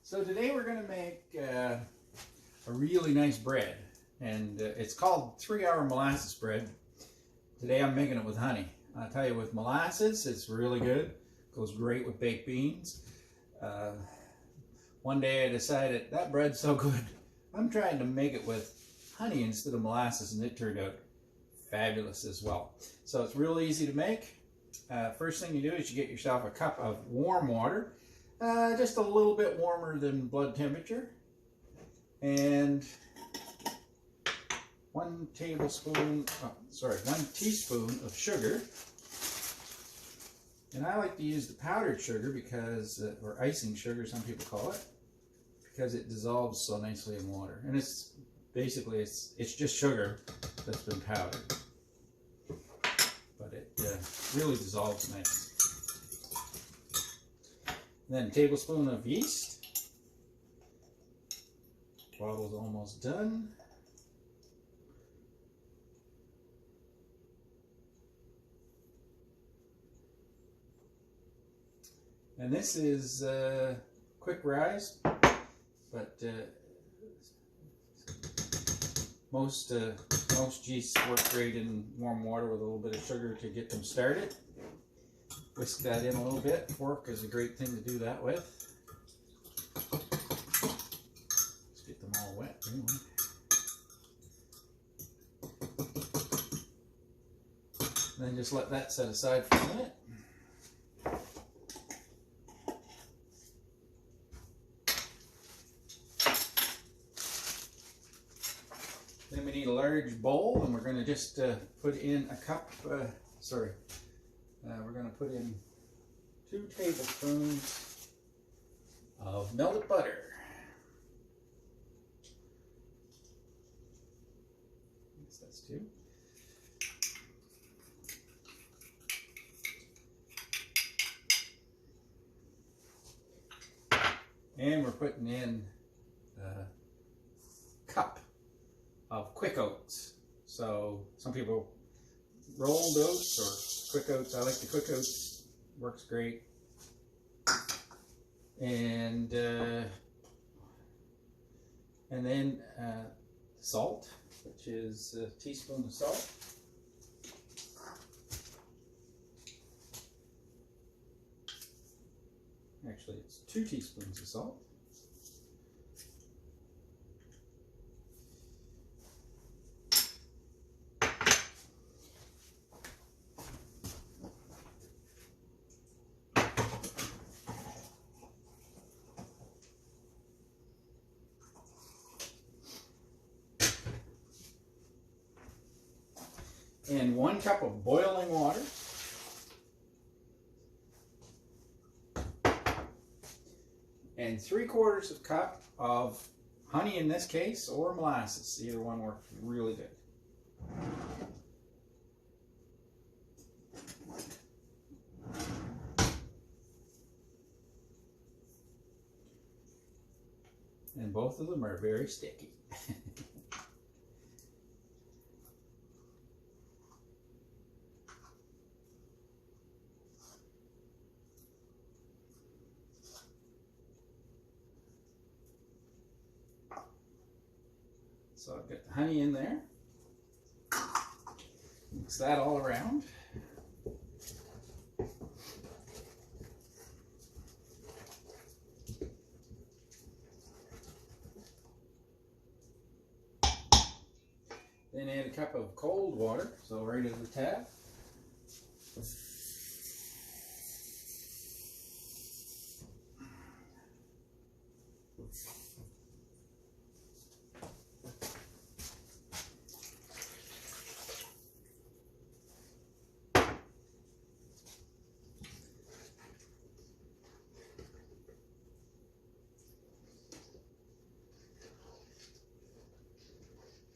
So today we're going to make a really nice bread, and it's called 3-hour molasses bread. Today I'm making it with honey. I'll tell you, with molasses it's really good. Goes great with baked beans. One day I decided that bread's so good, I'm trying to make it with honey instead of molasses, and it turned out fabulous as well. So it's real easy to make. First thing you do is you get yourself a cup of warm water. Just a little bit warmer than blood temperature, and 1 teaspoon of sugar. And I like to use the powdered sugar because, or icing sugar some people call it, because it dissolves so nicely in water. And it's basically, it's just sugar that's been powdered, but it really dissolves nice. Then a tablespoon of yeast. Bottle's almost done. And this is quick rise, but most yeasts work great in warm water with a little bit of sugar to get them started. Whisk that in a little bit. Fork is a great thing to do that with. Let's get them all wet anyway. And then just let that set aside for a minute. Then we need a large bowl, and we're going to just put in a cup, we're going to put in 2 tablespoons of melted butter. I guess that's 2. And we're putting in a cup of quick oats. So some people rolled oats or quick oats. I like the quick oats. Works great. And then salt, which is a teaspoon of salt. Actually, it's 2 teaspoons of salt. And 1 cup of boiling water. And 3/4 cup of honey in this case, or molasses. Either one works really good. And both of them are very sticky. So I've got the honey in there. Mix that all around. Then add a cup of cold water, so right into the tap.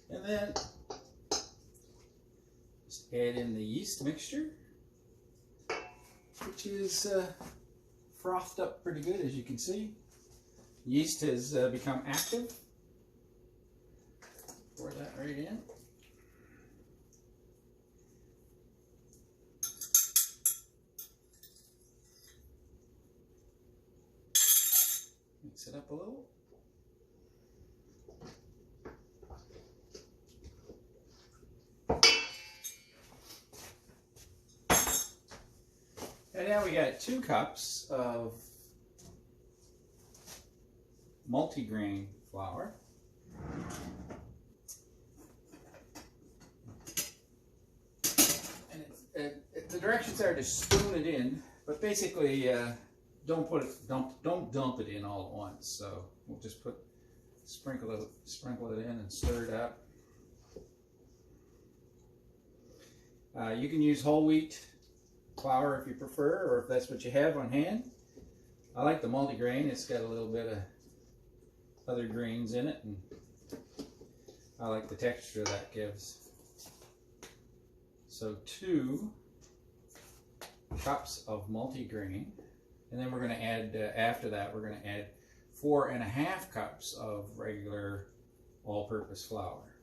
And then just add in the yeast mixture, which is frothed up pretty good, as you can see. Yeast has become active. Pour that right in. Mix it up a little. And now we got 2 cups of multigrain flour. And the directions are to spoon it in, but basically don't dump it in all at once. So we'll just sprinkle it in and stir it up. You can use whole wheat flour if you prefer, or if that's what you have on hand. I like the multigrain. It's got a little bit of other grains in it, and I like the texture that gives. So 2 cups of multigrain, and then we're going to add, after that, we're going to add 4.5 cups of regular all-purpose flour.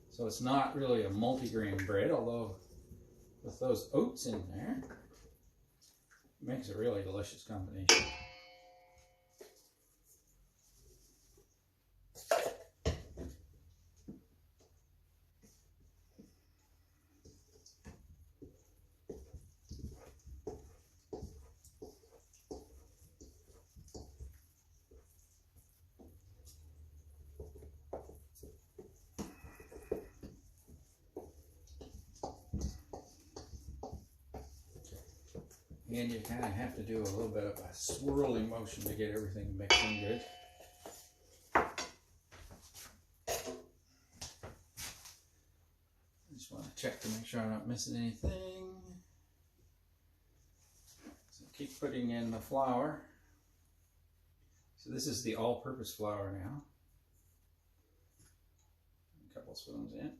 So it's not really a multigrain bread, although with those oats in there, it makes a really delicious combination. And you kind of have to do a little bit of a swirling motion to get everything mixed in good. I just want to check to make sure I'm not missing anything. So keep putting in the flour. So this is the all-purpose flour now. A couple spoons in.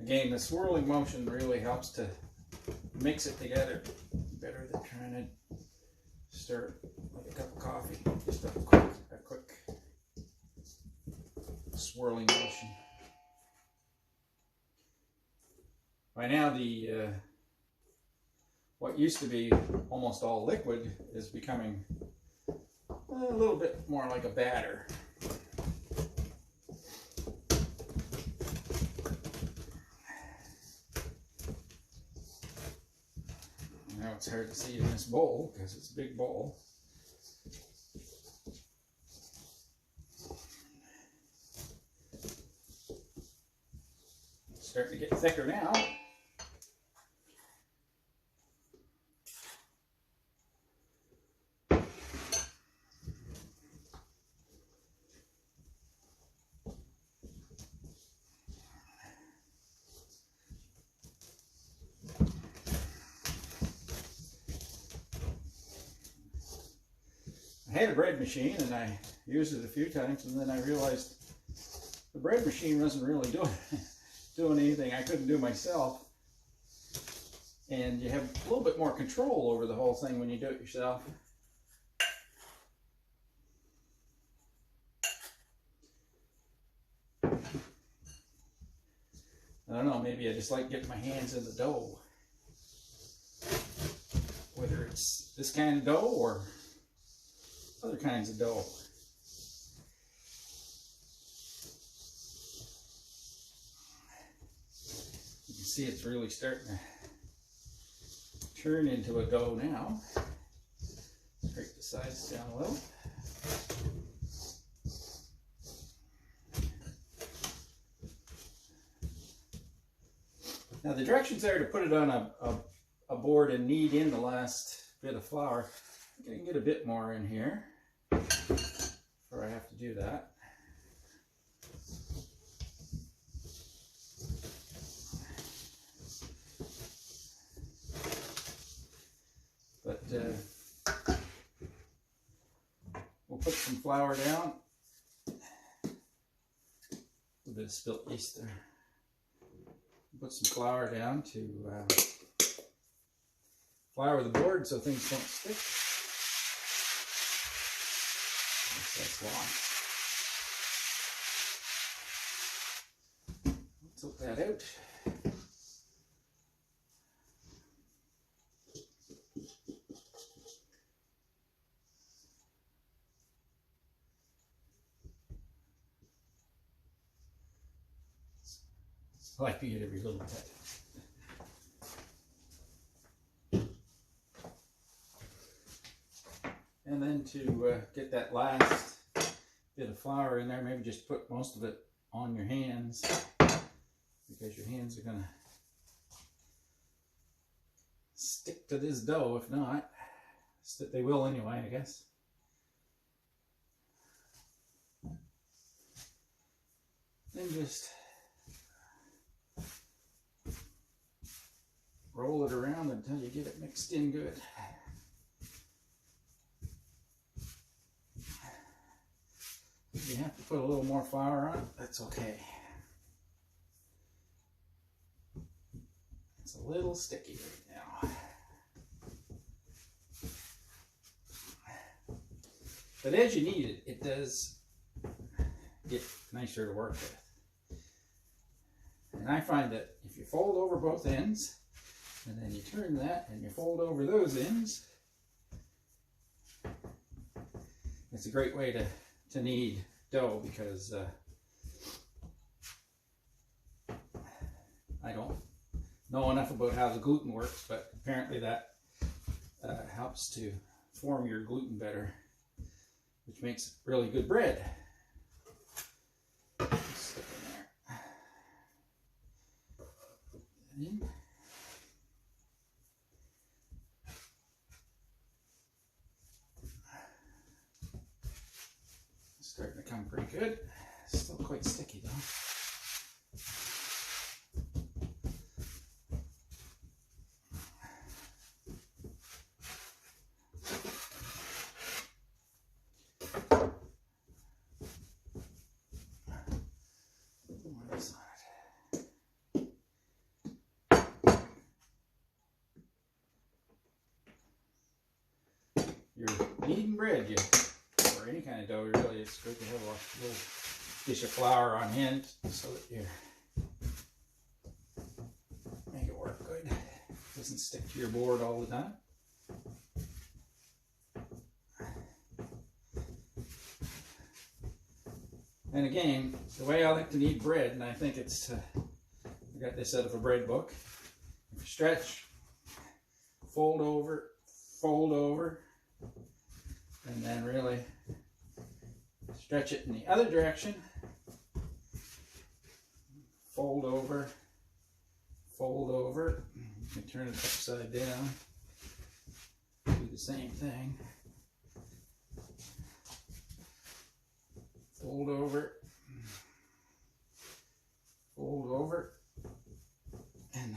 Again, the swirling motion really helps to mix it together better than trying to stir it like a cup of coffee. Just a quick swirling motion. By now, the what used to be almost all liquid is becoming a little bit more like a batter. Now it's hard to see in this bowl because it's a big bowl. It's starting to get thicker now. I had a bread machine and I used it a few times, and then I realized the bread machine wasn't really doing anything I couldn't do myself. And you have a little bit more control over the whole thing when you do it yourself. I don't know, maybe I just like getting my hands in the dough. Whether it's this kind of dough or other kinds of dough. You can see it's really starting to turn into a dough now. Break the sides down a little. Now the directions are to put it on a board and knead in the last bit of flour. I think I can get a bit more in here before I have to do that. But we'll put some flour down. A little bit of spilt yeast there. Put some flour down to flour the board so things don't stick. That's long. Let's tilt that out. I like to get every little bit. And then to get that last bit of flour in there, maybe just put most of it on your hands, because your hands are going to stick to this dough. If not, they will anyway, I guess. Then just roll it around until you get it mixed in good. If you have to put a little more flour on it, that's okay. It's a little sticky right now. But as you need it, it does get nicer to work with. And I find that if you fold over both ends, and then you turn that and you fold over those ends, it's a great way to knead dough, because I don't know enough about how the gluten works, but apparently that helps to form your gluten better, which makes really good bread. Stick in there. In. Starting to come pretty good. Still quite sticky though. You're kneading bread, or any kind of dough, really. It's good to have a little dish of flour on hand so that you make it work good. It doesn't stick to your board all the time. And again, the way I like to knead bread, and I think it's, I got this out of a bread book. If you stretch, fold over, and then really stretch it in the other direction. Fold over. You can turn it upside down. Do the same thing. Fold over, and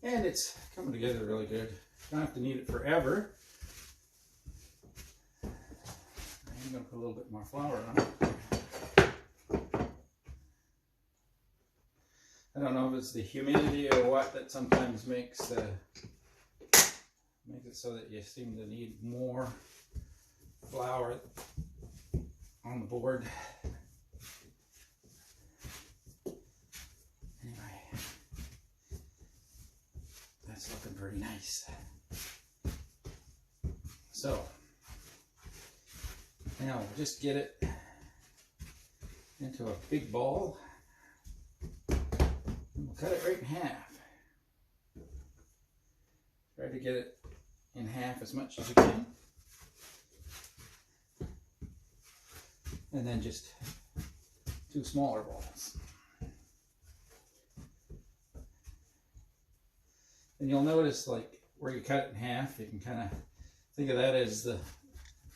then it's coming together really good. You don't have to knead it forever. I'm going to put a little bit more flour on it. I don't know if it's the humidity or what that sometimes makes it so that you seem to need more flour on the board. Anyway, that's looking pretty nice. So now we'll just get it into a big ball, and we'll cut it right in half. Try to get it in half as much as you can, and then just 2 smaller balls. And you'll notice, like where you cut it in half, you can kind of think of that as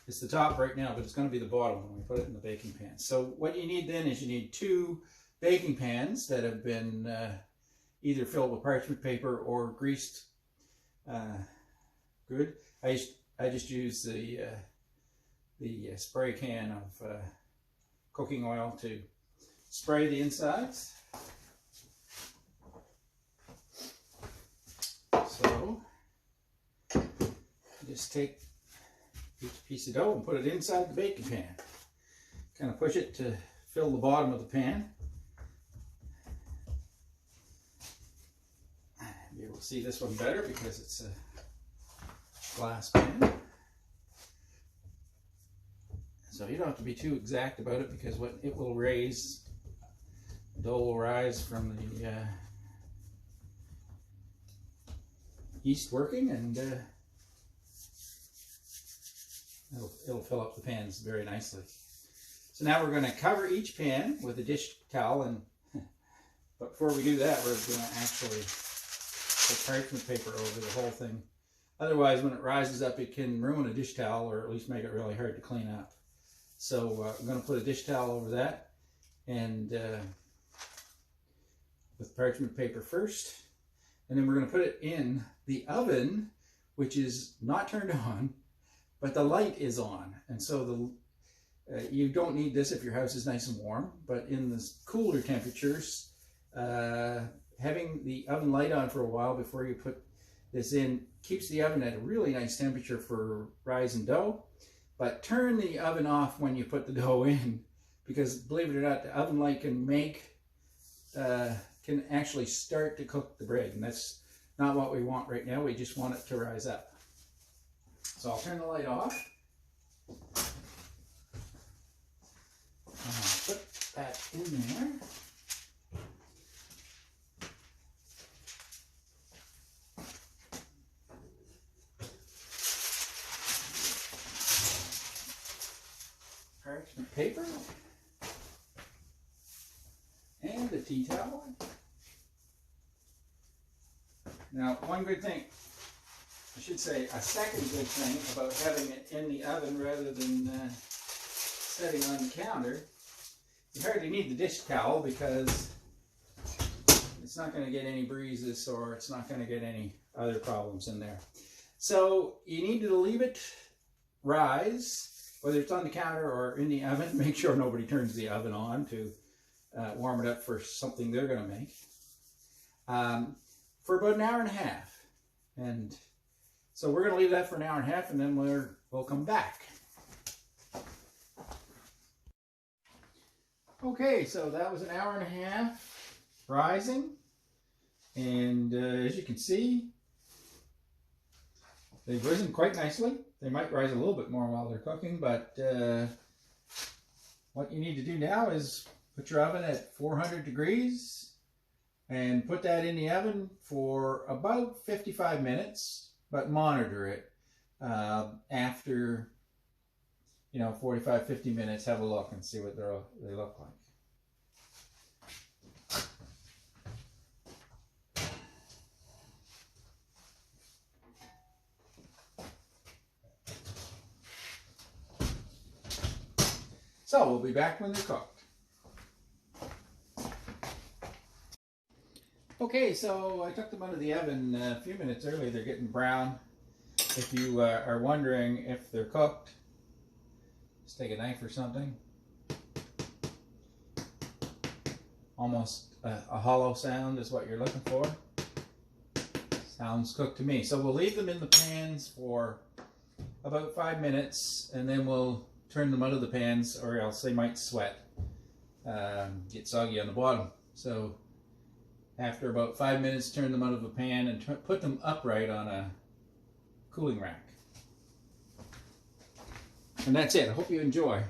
it's the top right now, but it's going to be the bottom when we put it in the baking pan. So what you need then is you need 2 baking pans that have been either filled with parchment paper or greased good. I just use the spray can of cooking oil to spray the insides. So just take each piece of dough and put it inside the baking pan. Kind of push it to fill the bottom of the pan. You will see this one better because it's a glass pan. So you don't have to be too exact about it, because what it will raise, the dough will rise from the yeast working, and it'll fill up the pans very nicely. So now we're going to cover each pan with a dish towel, and but before we do that, we're going to actually put parchment paper over the whole thing. Otherwise, when it rises up, it can ruin a dish towel, or at least make it really hard to clean up. So I'm going to put a dish towel over that, and with parchment paper first, and then we're going to put it in the oven, which is not turned on, but the light is on. And so you don't need this if your house is nice and warm, but in the cooler temperatures, having the oven light on for a while before you put this in keeps the oven at a really nice temperature for rising dough. But turn the oven off when you put the dough in, because believe it or not, the oven light can actually start to cook the bread, and that's not what we want right now. We just want it to rise up. So I'll turn the light off. I'll put that in there. Parchment paper and a tea towel. Now, one good thing, I should say a second good thing about having it in the oven rather than setting on the counter, you hardly need the dish towel, because it's not going to get any breezes, or it's not going to get any other problems in there. So you need to leave it rise, whether it's on the counter or in the oven. Make sure nobody turns the oven on to warm it up for something they're going to make. For about an hour and a half. And so we're going to leave that for an hour and a half, and then we'll come back. Okay, so that was an hour and a half rising, and as you can see, they've risen quite nicely. They might rise a little bit more while they're cooking, but what you need to do now is put your oven at 400 degrees and put that in the oven for about 55 minutes, but monitor it after 45-50 minutes. Have a look and see what they look like. So we'll be back when they're cooked. Okay, so I took them out of the oven a few minutes early. They're getting brown. If you are wondering if they're cooked, just take a knife or something. Almost a hollow sound is what you're looking for. Sounds cooked to me. So we'll leave them in the pans for about 5 minutes, and then we'll turn them out of the pans, or else they might sweat, get soggy on the bottom. So after about 5 minutes, turn them out of the pan and put them upright on a cooling rack. And that's it. I hope you enjoy.